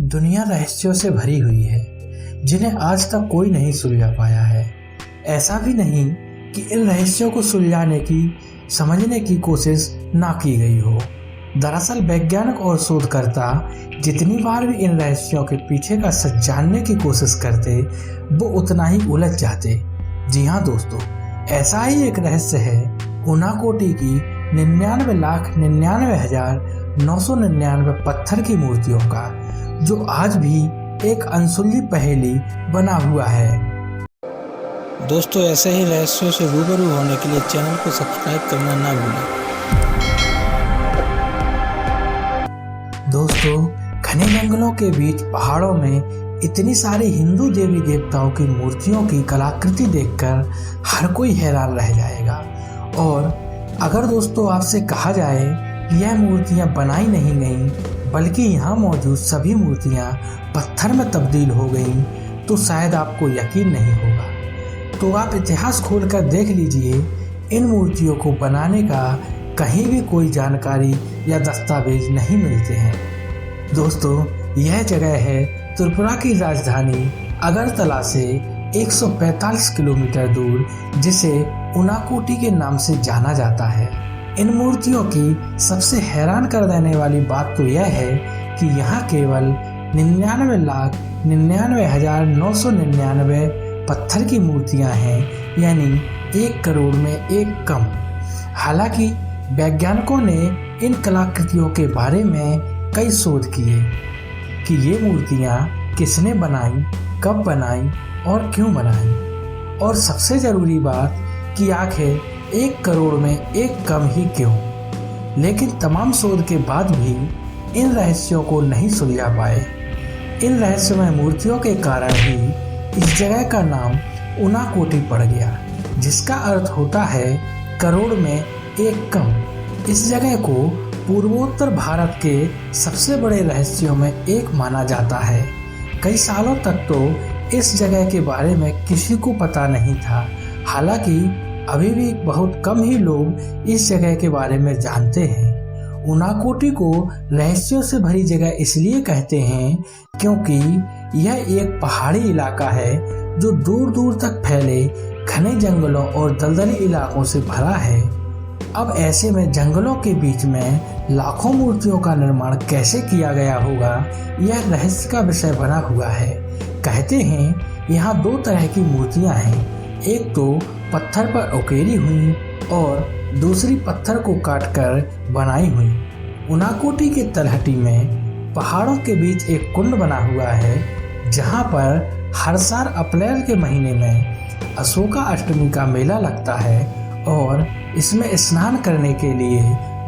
दुनिया रहस्यों से भरी हुई है जिन्हें आज तक कोई नहीं सुलझा पाया है। ऐसा भी नहीं कि इन रहस्यों को सुलझाने की समझने की कोशिश ना की गई हो। दरअसल वैज्ञानिक और शोधकर्ता जितनी बार भी इन रहस्यों के पीछे का सच जानने की कोशिश करते वो उतना ही उलझ जाते। जी हाँ दोस्तों, ऐसा ही एक रहस्य है उनाकोटी की 99,99,999 पत्थर की मूर्तियों का, जो आज भी एक अनसुलझी पहेली बना हुआ है। दोस्तों, ऐसे ही रहस्यों से रूबरू होने के लिए चैनल को सब्सक्राइब करना ना भूलें। दोस्तों, घने जंगलों के बीच पहाड़ों में इतनी सारी हिंदू देवी देवताओं की मूर्तियों की कलाकृति देखकर हर कोई हैरान रह जाएगा। और अगर दोस्तों आपसे कहा जाए कि यह मूर्तियां बनाई नहीं गईं बल्कि यहाँ मौजूद सभी मूर्तियां पत्थर में तब्दील हो गईं, तो शायद आपको यकीन नहीं होगा। तो आप इतिहास खोलकर देख लीजिए, इन मूर्तियों को बनाने का कहीं भी कोई जानकारी या दस्तावेज नहीं मिलते हैं। दोस्तों, यह जगह है त्रिपुरा की राजधानी अगरतला से 145 किलोमीटर दूर, जिसे उनाकोटी के नाम से जाना जाता है। इन मूर्तियों की सबसे हैरान कर देने वाली बात तो यह है कि यहाँ केवल 99,99,999 पत्थर की मूर्तियाँ हैं, यानी 1 करोड़ में एक कम। हालांकि वैज्ञानिकों ने इन कलाकृतियों के बारे में कई शोध किए कि ये मूर्तियाँ किसने बनाई, कब बनाई और क्यों बनाई, और सबसे ज़रूरी बात कि आखिर 1 करोड़ में एक कम ही क्यों। लेकिन तमाम शोध के बाद भी इन रहस्यों को नहीं सुलझा पाए। इन रहस्यमय मूर्तियों के कारण ही इस जगह का नाम उनाकोटी पड़ गया, जिसका अर्थ होता है करोड़ में एक कम। इस जगह को पूर्वोत्तर भारत के सबसे बड़े रहस्यों में एक माना जाता है। कई सालों तक तो इस जगह के बारे में किसी को पता नहीं था। हालांकि अभी भी बहुत कम ही लोग इस जगह के बारे में जानते हैं। उनाकोटी को रहस्यों से भरी जगह इसलिए कहते हैं क्योंकि यह एक पहाड़ी इलाका है जो दूर दूर तक फैले घने जंगलों और दलदली इलाकों से भरा है। अब ऐसे में जंगलों के बीच में लाखों मूर्तियों का निर्माण कैसे किया गया होगा, यह रहस्य का विषय बना हुआ है। कहते हैं यहाँ 2 तरह की मूर्तियाँ हैं, एक तो पत्थर पर उकेरी हुई और दूसरी पत्थर को काटकर बनाई हुई। उनाकोटी के तलहटी में पहाड़ों के बीच एक कुंड बना हुआ है, जहाँ पर हर साल अप्रैल के महीने में अशोका अष्टमी का मेला लगता है और इसमें स्नान करने के लिए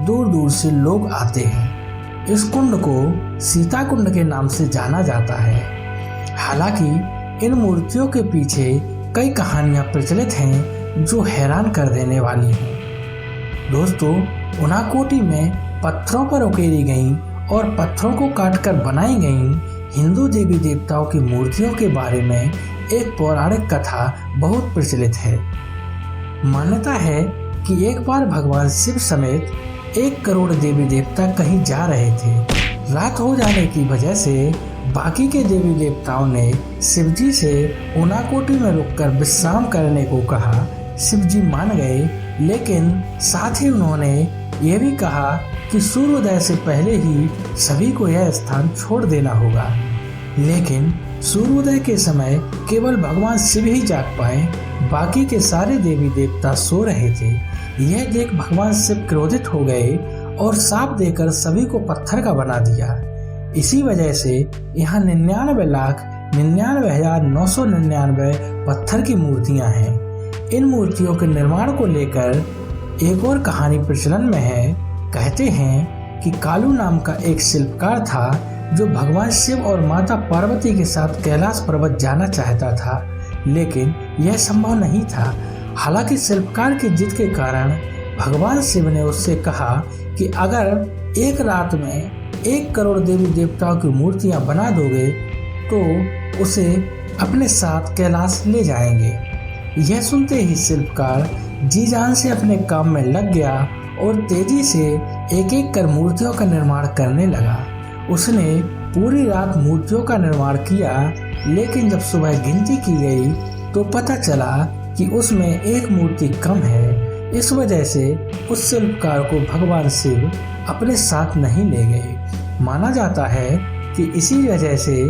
दूर दूर से लोग आते हैं। इस कुंड को सीता कुंड के नाम से जाना जाता है। हालांकि इन मूर्तियों के पीछे कई कहानियां प्रचलित हैं जो हैरान कर देने वाली हैं। दोस्तों, उनाकोटी में पत्थरों पर उकेरी गई और पत्थरों को काटकर बनाई गई हिंदू देवी देवताओं की मूर्तियों के बारे में एक पौराणिक कथा बहुत प्रचलित है। मान्यता है कि एक बार भगवान शिव समेत 1 करोड़ देवी देवता कहीं जा रहे थे। रात हो जाने की वजह से बाकी के देवी देवताओं ने शिवजी से उनाकोटी में रुककर विश्राम करने को कहा। शिवजी मान गए, लेकिन साथ ही उन्होंने ये भी कहा कि सूर्योदय से पहले ही सभी को यह स्थान छोड़ देना होगा। लेकिन सूर्योदय के समय केवल भगवान शिव ही जाग पाए, बाकी के सारे देवी देवता सो रहे थे। यह देख भगवान शिव क्रोधित हो गए और शाप देकर सभी को पत्थर का बना दिया। इसी वजह से यहाँ 99,99,999 पत्थर की मूर्तियाँ हैं। इन मूर्तियों के निर्माण को लेकर एक और कहानी प्रचलन में है। कहते हैं कि कालू नाम का एक शिल्पकार था जो भगवान शिव और माता पार्वती के साथ कैलाश पर्वत जाना चाहता था, लेकिन यह संभव नहीं था। हालांकि शिल्पकार की जिद के कारण भगवान शिव ने उससे कहा कि अगर एक रात में 1 करोड़ देवी देवताओं की मूर्तियां बना दोगे तो उसे अपने साथ कैलाश ले जाएंगे। यह सुनते ही शिल्पकार जी जान से अपने काम में लग गया और तेजी से एक एक कर मूर्तियों का निर्माण करने लगा। उसने पूरी रात मूर्तियों का निर्माण किया, लेकिन जब सुबह गिनती की गई तो पता चला कि उसमें एक मूर्ति कम है। इस वजह से उस शिल्पकार को भगवान शिव अपने साथ नहीं ले गए। माना जाता है कि इसी वजह से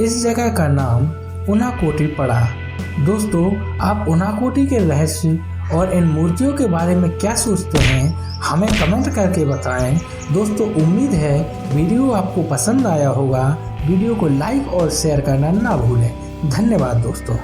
इस जगह का नाम उनाकोटी पड़ा। दोस्तों, आप उनाकोटी के रहस्य और इन मूर्तियों के बारे में क्या सोचते हैं, हमें कमेंट करके बताएं। दोस्तों, उम्मीद है वीडियो आपको पसंद आया होगा। वीडियो को लाइक और शेयर करना ना भूलें। धन्यवाद दोस्तों।